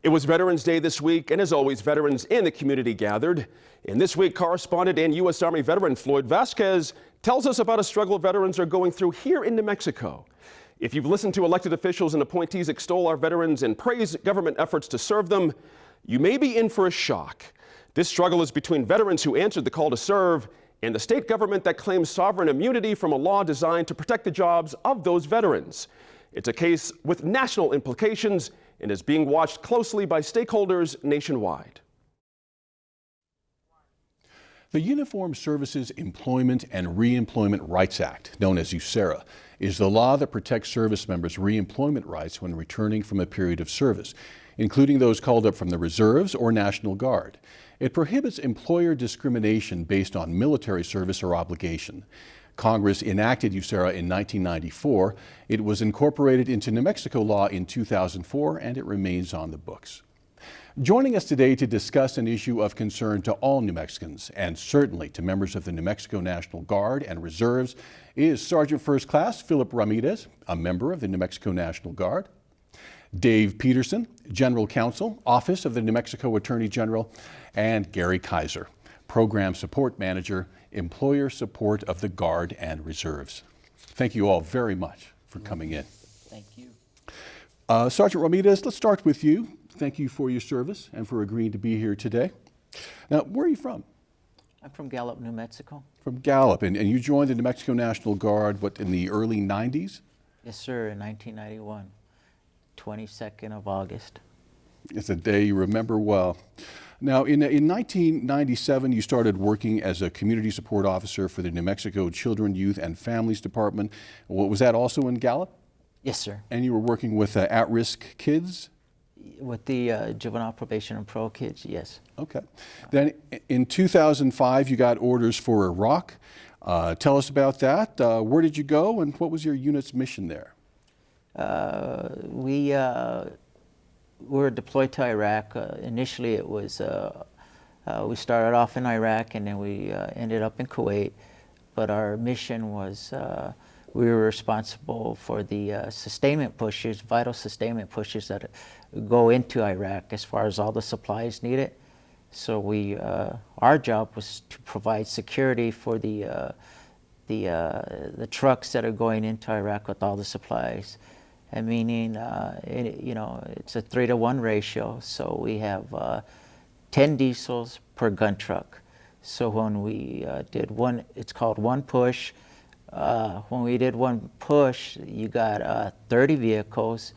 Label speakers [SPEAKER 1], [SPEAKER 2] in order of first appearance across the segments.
[SPEAKER 1] It was Veterans Day this week, and as always, veterans in the community gathered. And this week, correspondent and U.S. Army veteran Floyd Vasquez tells us about a struggle veterans are going through here in New Mexico. If you've listened to elected officials and appointees extol our veterans and praise government efforts to serve them, you may be in for a shock. This struggle is between veterans who answered the call to serve and the state government that claims sovereign immunity from a law designed to protect the jobs of those veterans. It's a case with national implications and is being watched closely by stakeholders nationwide.
[SPEAKER 2] The Uniformed Services Employment and Reemployment Rights Act, known as USERRA, is the law that protects service members' reemployment rights when returning from a period of service, including those called up from the reserves or National Guard. It prohibits employer discrimination based on military service or obligation. Congress enacted USERRA in 1994. It was incorporated into New Mexico law in 2004, and it remains on the books. Joining us today to discuss an issue of concern to all New Mexicans, and certainly to members of the New Mexico National Guard and Reserves, is Sergeant First Class Philip Ramirez, a member of the New Mexico National Guard, Dave Peterson, General Counsel, Office of the New Mexico Attorney General, and Gary Kaiser, Program Support Manager, Employer Support of the Guard and Reserves. Thank you all very much for coming in.
[SPEAKER 3] Thank you.
[SPEAKER 2] Sergeant Ramirez, let's start with you. Thank you for your service and for agreeing to be here today. Now, where are you from?
[SPEAKER 3] I'm from Gallup, New Mexico.
[SPEAKER 2] From Gallup, and you joined the New Mexico National Guard, what, in the early 90s?
[SPEAKER 3] Yes, sir, in 1991, 22nd of August.
[SPEAKER 2] It's a day you remember well. Now, in 1997, you started working as a community support officer for the New Mexico Children, Youth, and Families Department. Was that also in Gallup?
[SPEAKER 3] Yes, sir.
[SPEAKER 2] And you were working with at-risk kids?
[SPEAKER 3] With the juvenile probation and parole kids, yes.
[SPEAKER 2] Okay. Then in 2005, you got orders for Iraq. Tell us about that. Where did you go, and what was your unit's mission there?
[SPEAKER 3] We were deployed to Iraq. Initially, it was we started off in Iraq, and then we ended up in Kuwait. But our mission was we were responsible for the sustainment pushes, vital sustainment pushes that go into Iraq as far as all the supplies needed. So we, our job was to provide security for the trucks that are going into Iraq with all the supplies. And meaning, you know, it's a 3-to-1 ratio. So we have 10 diesels per gun truck. So when we did one, it's called one push. When we did one push, you got 30 vehicles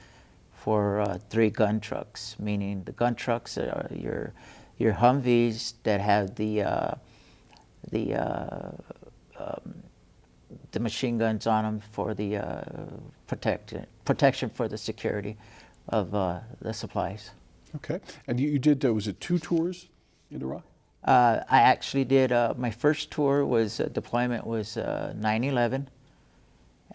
[SPEAKER 3] for 3 gun trucks, meaning the gun trucks are your Humvees that have the machine guns on them for the protection for the security of the supplies.
[SPEAKER 2] Okay. And you did, was it 2 tours in Iraq?
[SPEAKER 3] I actually did, my first tour was, deployment was 9/11,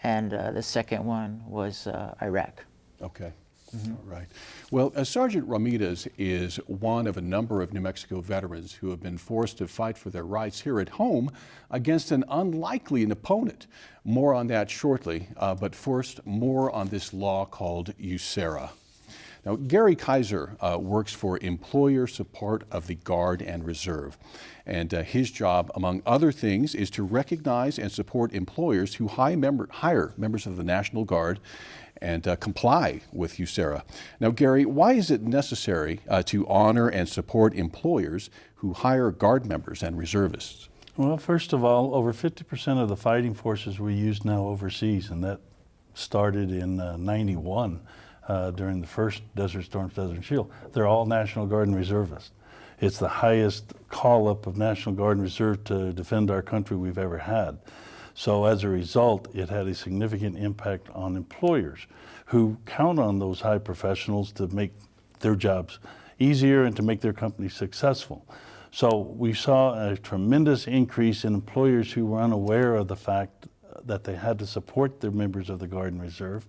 [SPEAKER 3] and the second one was Iraq.
[SPEAKER 2] Okay. Mm-hmm. All right. Well, Sergeant Ramirez is one of a number of New Mexico veterans who have been forced to fight for their rights here at home against an unlikely opponent. More on that shortly, but first, more on this law called USERRA. Now, Gary Kaiser works for Employer Support of the Guard and Reserve, and his job, among other things, is to recognize and support employers who hire members of the National Guard and comply with USERRA. Now, Gary, why is it necessary to honor and support employers who hire Guard members and reservists?
[SPEAKER 4] Well, first of all, over 50% of the fighting forces we use now overseas, and that started in 91 during the first Desert Storm, Desert Shield. They're all National Guard and Reservists. It's the highest call-up of National Guard and Reserve to defend our country we've ever had. So as a result, it had a significant impact on employers who count on those high professionals to make their jobs easier and to make their company successful. So we saw a tremendous increase in employers who were unaware of the fact that they had to support their members of the Guard and Reserve,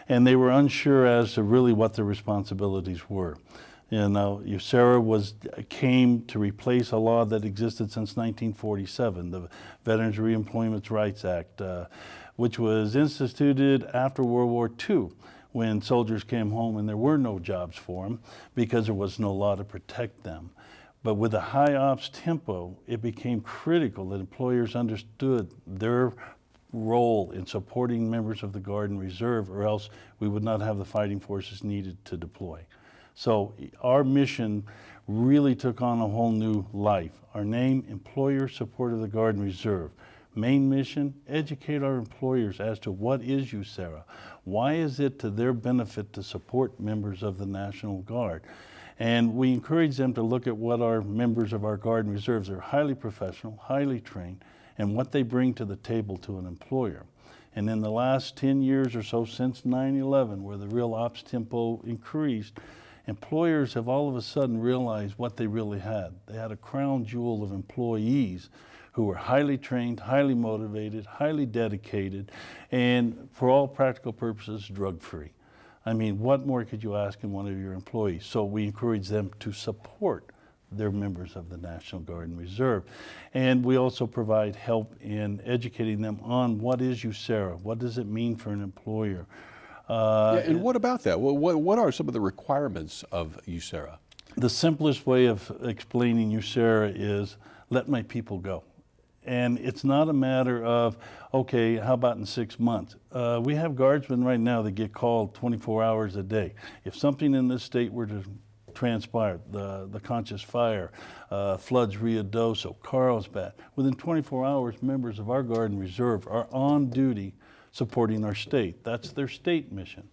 [SPEAKER 4] and they were unsure as to really what their responsibilities were. You know, USERRA came to replace a law that existed since 1947, the Veterans Reemployment Rights Act, which was instituted after World War II, when soldiers came home and there were no jobs for them because there was no law to protect them. But with the high ops tempo, it became critical that employers understood their role in supporting members of the Guard and Reserve, or else we would not have the fighting forces needed to deploy. So our mission really took on a whole new life. Our name, Employer Support of the Guard and Reserve. Main mission, educate our employers as to what is USERRA. Why is it to their benefit to support members of the National Guard? And we encourage them to look at what our members of our Guard and Reserves are highly professional, highly trained, and what they bring to the table to an employer. And in the last 10 years or so, since 9/11, where the real ops tempo increased, employers have all of a sudden realized what they really had. They had a crown jewel of employees who were highly trained, highly motivated, highly dedicated, and for all practical purposes, drug-free. I mean, what more could you ask in one of your employees? So we encourage them to support their members of the National Guard and Reserve. And we also provide help in educating them on what is USERRA, what does it mean for an employer.
[SPEAKER 2] And what about that? What are some of the requirements of USERRA?
[SPEAKER 4] The simplest way of explaining USERRA is let my people go. And it's not a matter of, okay, how about in 6 months? We have guardsmen right now that get called 24 hours a day. If something in this state were to transpire, the Conscious Fire, floods Ruidoso, Carlsbad, within 24 hours, members of our Guard and Reserve are on duty supporting our state. That's their state mission.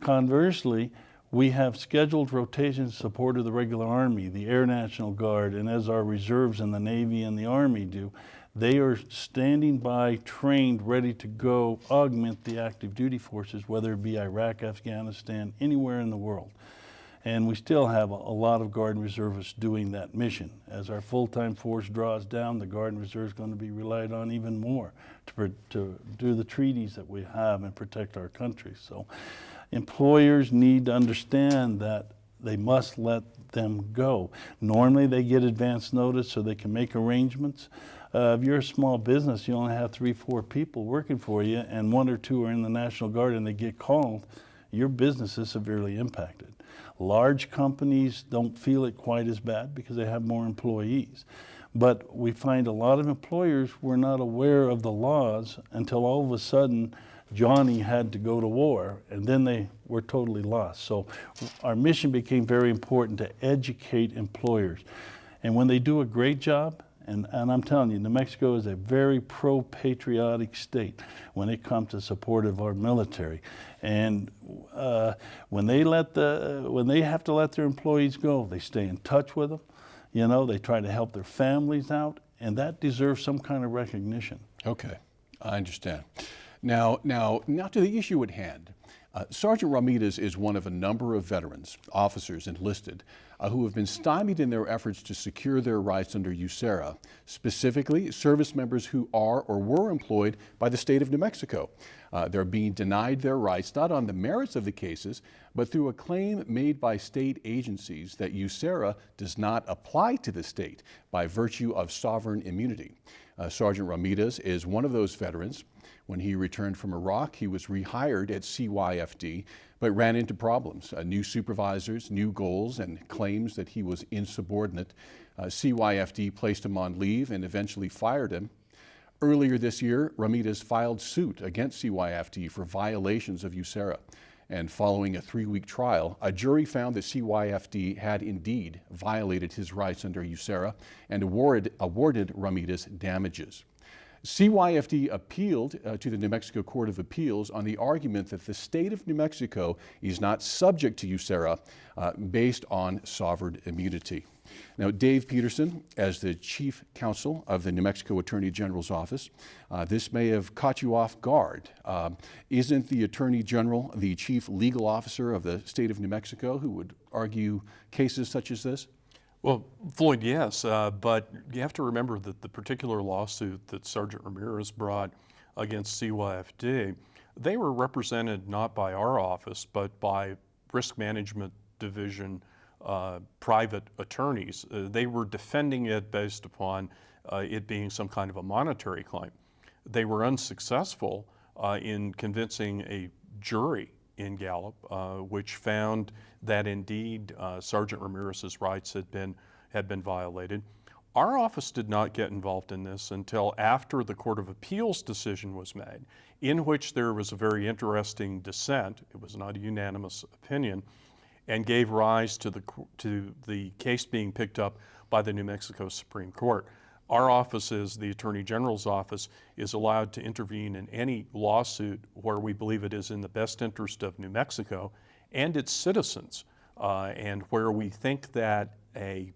[SPEAKER 4] Conversely, we have scheduled rotations in support of the regular Army, the Air National Guard, and as our reserves in the Navy and the Army do, they are standing by, trained, ready to go, augment the active duty forces, whether it be Iraq, Afghanistan, anywhere in the world. And we still have a lot of Guard and Reservists doing that mission. As our full-time force draws down, the Guard and Reserve is going to be relied on even more to do the treaties that we have and protect our country. So employers need to understand that they must let them go. Normally they get advance notice so they can make arrangements. If you're a small business, you only have 3-4 people working for you and 1 or 2 are in the National Guard and they get called, your business is severely impacted. Large companies don't feel it quite as bad because they have more employees. But we find a lot of employers were not aware of the laws until all of a sudden Johnny had to go to war, and then they were totally lost. So our mission became very important to educate employers. And when they do a great job, and I'm telling you, New Mexico is a very pro-patriotic state when it comes to support of our military. And when they have to let their employees go, they stay in touch with them. You know, they try to help their families out, and that deserves some kind of recognition.
[SPEAKER 2] Okay, I understand. Now to the issue at hand. Sergeant Ramirez is one of a number of veterans, officers enlisted, who have been stymied in their efforts to secure their rights under USERRA, specifically service members who are or were employed by the state of New Mexico. They're being denied their rights not on the merits of the cases, but through a claim made by state agencies that USERRA does not apply to the state by virtue of sovereign immunity. Sergeant Ramirez is one of those veterans. When he returned from Iraq, he was rehired at CYFD, but ran into problems. New supervisors, new goals, and claims that he was insubordinate. CYFD placed him on leave and eventually fired him. Earlier this year, Ramirez filed suit against CYFD for violations of USERRA. And following a 3-week trial, a jury found that CYFD had indeed violated his rights under USERRA and awarded Ramirez damages. CYFD appealed to the New Mexico Court of Appeals on the argument that the state of New Mexico is not subject to USERRA based on sovereign immunity. Now, Dave Peterson, as the Chief Counsel of the New Mexico Attorney General's Office, this may have caught you off guard. Isn't the Attorney General the Chief Legal Officer of the state of New Mexico who would argue cases such as this?
[SPEAKER 5] Well, Floyd, yes, but you have to remember that the particular lawsuit that Sergeant Ramirez brought against CYFD, they were represented not by our office, but by Risk Management Division private attorneys. They were defending it based upon it being some kind of a monetary claim. They were unsuccessful in convincing a jury in Gallup, which found that indeed Sergeant Ramirez's rights had been violated. Our office did not get involved in this until after the Court of Appeals decision was made, in which there was a very interesting dissent. It was not a unanimous opinion, and gave rise to the case being picked up by the New Mexico Supreme Court. Our office, the Attorney General's office, is allowed to intervene in any lawsuit where we believe it is in the best interest of New Mexico and its citizens, and where we think that a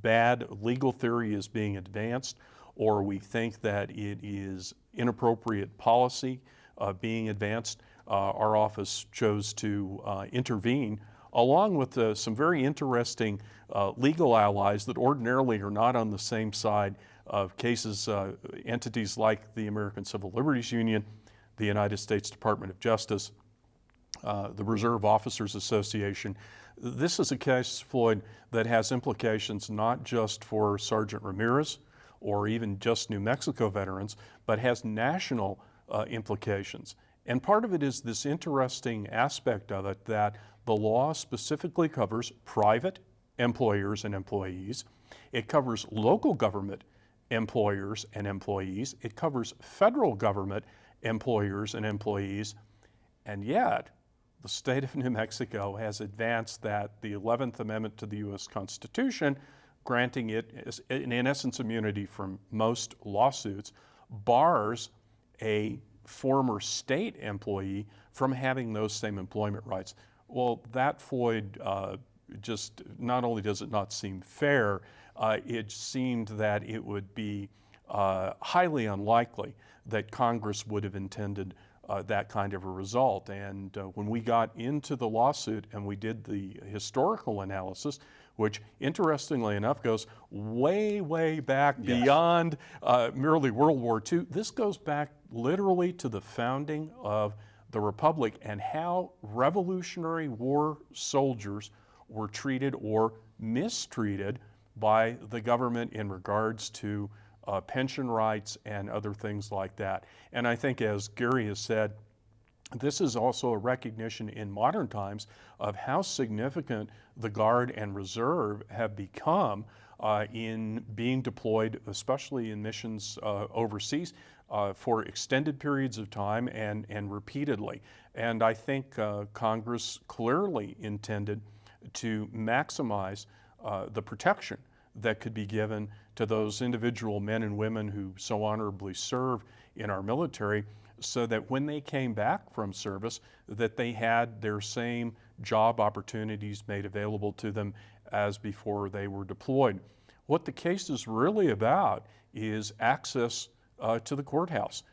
[SPEAKER 5] bad legal theory is being advanced, or we think that it is inappropriate policy being advanced. Our office chose to intervene, along with some very interesting legal allies that ordinarily are not on the same side of cases, entities like the American Civil Liberties Union, the United States Department of Justice, the Reserve Officers Association. This is a case, Floyd, that has implications not just for Sergeant Ramirez or even just New Mexico veterans, but has national implications. And part of it is this interesting aspect of it that the law specifically covers private employers and employees. It covers local government employers and employees. It covers federal government employers and employees. And yet, the state of New Mexico has advanced that the 11th Amendment to the U.S. Constitution, granting it, in essence, immunity from most lawsuits, bars a former state employee from having those same employment rights. Well, that, Floyd, just not only does it not seem fair, it seemed that it would be highly unlikely that Congress would have intended that kind of a result. And when we got into the lawsuit and we did the historical analysis, which interestingly enough goes way, way back beyond merely World War II, this goes back literally to the founding of the Republic and how Revolutionary War soldiers were treated or mistreated by the government in regards to pension rights and other things like that. And I think, as Gary has said, this is also a recognition in modern times of how significant the Guard and Reserve have become in being deployed, especially in missions overseas, for extended periods of time and repeatedly. And I think Congress clearly intended to maximize the protection that could be given to those individual men and women who so honorably serve in our military, so that when they came back from service, that they had their same job opportunities made available to them as before they were deployed. What the case is really about is access to the courthouse.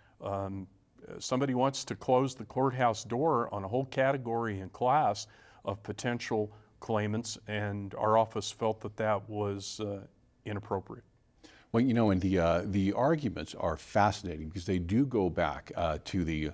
[SPEAKER 5] Somebody wants to close the courthouse door on a whole category and class of potential claimants, and our office felt that that was inappropriate.
[SPEAKER 2] Well, you know, and the arguments are fascinating because they do go back to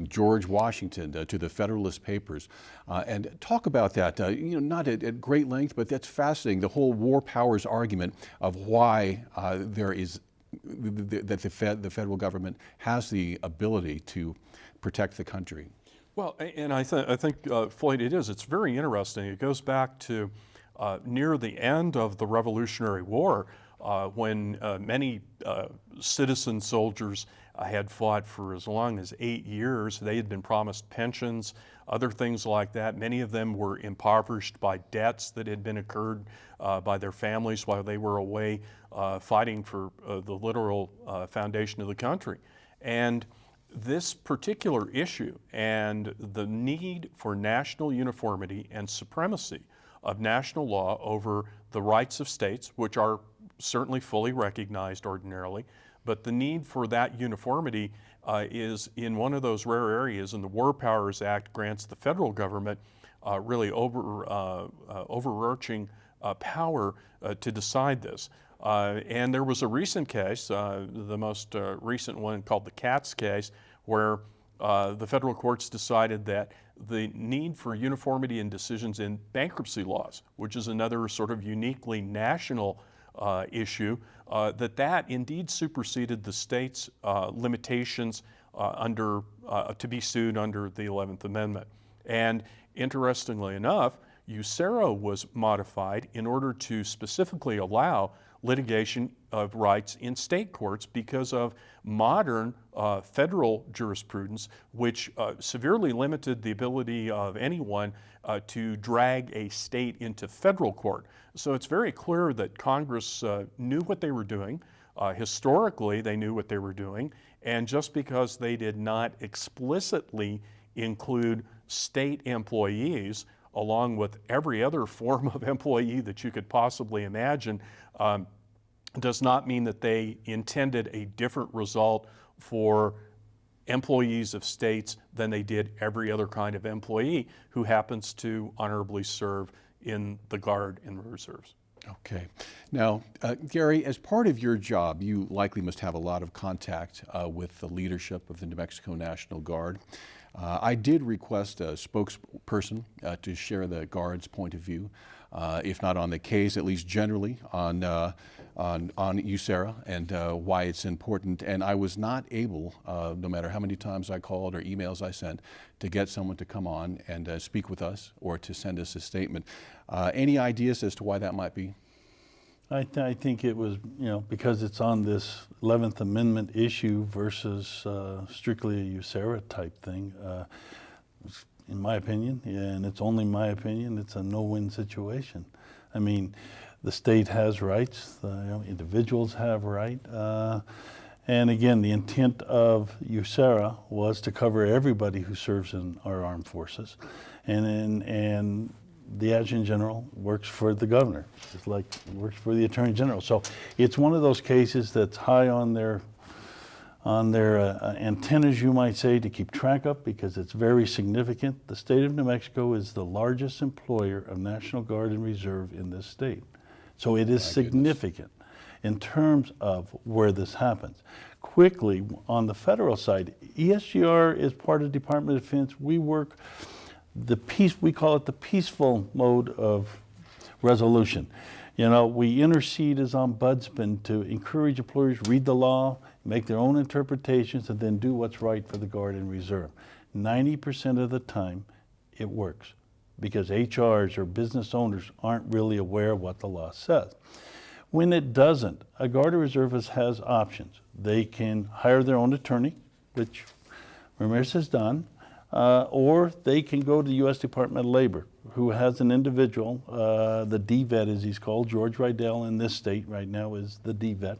[SPEAKER 2] George Washington, to the Federalist Papers, and talk about that. You know, not at great length, but that's fascinating. The whole war powers argument of why there is that the federal government has the ability to protect the country.
[SPEAKER 5] Well, and I think Floyd, it's very interesting. It goes back to near the end of the Revolutionary War, when many citizen soldiers had fought for as long as 8 years. They had been promised pensions, other things like that. Many of them were impoverished by debts that had been incurred by their families while they were away fighting for the literal foundation of the country. And this particular issue and the need for national uniformity and supremacy of national law over the rights of states, which are certainly fully recognized ordinarily, but the need for that uniformity is in one of those rare areas, and the War Powers Act grants the federal government really overarching power to decide this. And there was a recent case, the most recent one called the Katz case, where the federal courts decided that the need for uniformity in decisions in bankruptcy laws, which is another sort of uniquely national issue, that indeed superseded the state's limitations to be sued under the 11th Amendment. And interestingly enough, USERRA was modified in order to specifically allow litigation of rights in state courts because of modern federal jurisprudence, which severely limited the ability of anyone to drag a state into federal court. So it's very clear that Congress knew what they were doing. Historically, they knew what they were doing, and just because they did not explicitly include state employees along with every other form of employee that you could possibly imagine, does not mean that they intended a different result for employees of states than they did every other kind of employee who happens to honorably serve in the Guard and Reserves.
[SPEAKER 2] Okay. Now, Gary, as part of your job, you likely must have a lot of contact with the leadership of the New Mexico National Guard. I did request a spokesperson to share the Guard's point of view, if not on the case, at least generally on USERRA and why it's important. And I was not able, no matter how many times I called or emails I sent, to get someone to come on and speak with us or to send us a statement. Any ideas as to why that might be?
[SPEAKER 4] I think it was, because it's on this 11th Amendment issue versus strictly a USERRA type thing. In my opinion, and it's only my opinion, it's a no-win situation. I mean, the state has rights, individuals have right, and again, the intent of USERRA was to cover everybody who serves in our armed forces, and the Adjutant General works for the governor, just like works for the Attorney General. So it's one of those cases that's high on their antennas, you might say, to keep track of because it's very significant. The state of New Mexico is the largest employer of National Guard and Reserve in this state. So it is significant in terms of where this happens. Quickly, on the federal side, ESGR is part of the Department of Defense. We work we call it the peaceful mode of resolution. We intercede as ombudsman to encourage employers read the law, make their own interpretations, and then do what's right for the Guard and Reserve. 90% of the time, it works because HRs or business owners aren't really aware of what the law says. When it doesn't, a Guard or Reservist has options. They can hire their own attorney, which Ramirez has done, or they can go to the U.S. Department of Labor, who has an individual, the DVET as he's called, George Rydell in this state right now is the DVET.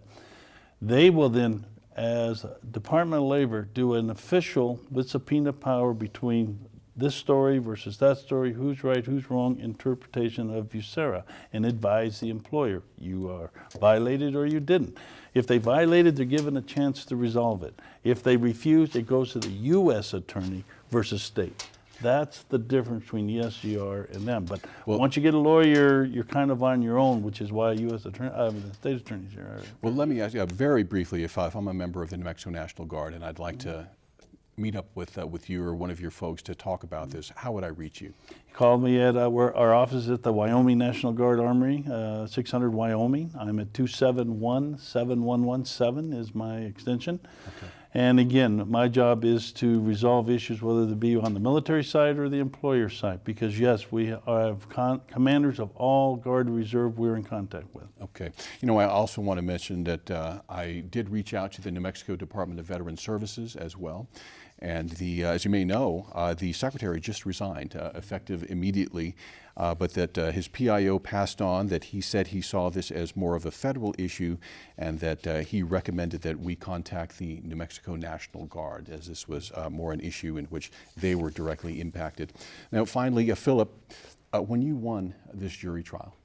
[SPEAKER 4] They will then, as Department of Labor, do an official with subpoena power between this story versus that story, who's right, who's wrong, interpretation of USERRA, and advise the employer, you are violated or you didn't. If they violated, they're given a chance to resolve it. If they refuse, it goes to the U.S. attorney versus state. That's the difference between the SGR and them. But once you get a lawyer, you're kind of on your own, which is why U.S. attorney, the state attorneys are.
[SPEAKER 2] Well, let me ask you very briefly, if I'm a member of the New Mexico National Guard and I'd like to meet up with you or one of your folks to talk about this, how would I reach you?
[SPEAKER 4] Call me at our office is at the Wyoming National Guard Armory, 600 Wyoming. I'm at 271-7117 is my extension. Okay. And again, my job is to resolve issues, whether they be on the military side or the employer side, because yes, we have commanders of all Guard and Reserve we're in contact with.
[SPEAKER 2] Okay. I also want to mention that I did reach out to the New Mexico Department of Veteran Services as well. And as you may know, the secretary just resigned, effective immediately, but that his PIO passed on that he said he saw this as more of a federal issue and that he recommended that we contact the New Mexico National Guard as this was more an issue in which they were directly impacted. Now, finally, Philip, when you won this jury trial,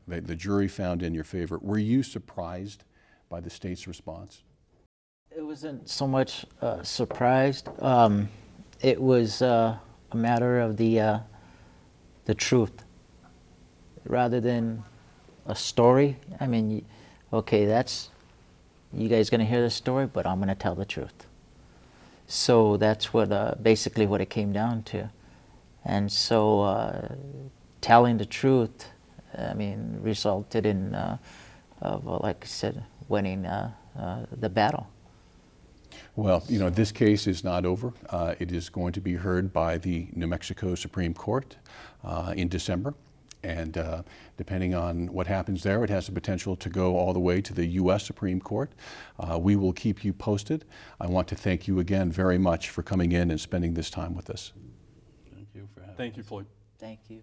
[SPEAKER 2] the jury found in your favor, were you surprised by the state's response?
[SPEAKER 3] It wasn't so much surprised. It was a matter of the truth, rather than a story. I mean, okay, you guys gonna hear the story, but I'm gonna tell the truth. So that's what basically what it came down to, and so telling the truth, I mean, resulted in, like I said, winning the battle.
[SPEAKER 2] Well, you know, this case is not over. It is going to be heard by the New Mexico Supreme Court in December. And depending on what happens there, it has the potential to go all the way to the U.S. Supreme Court. We will keep you posted. I want to thank you again very much for coming in and spending this time with us.
[SPEAKER 4] Thank you for having me.
[SPEAKER 5] Thank you, Floyd.
[SPEAKER 3] Thank you.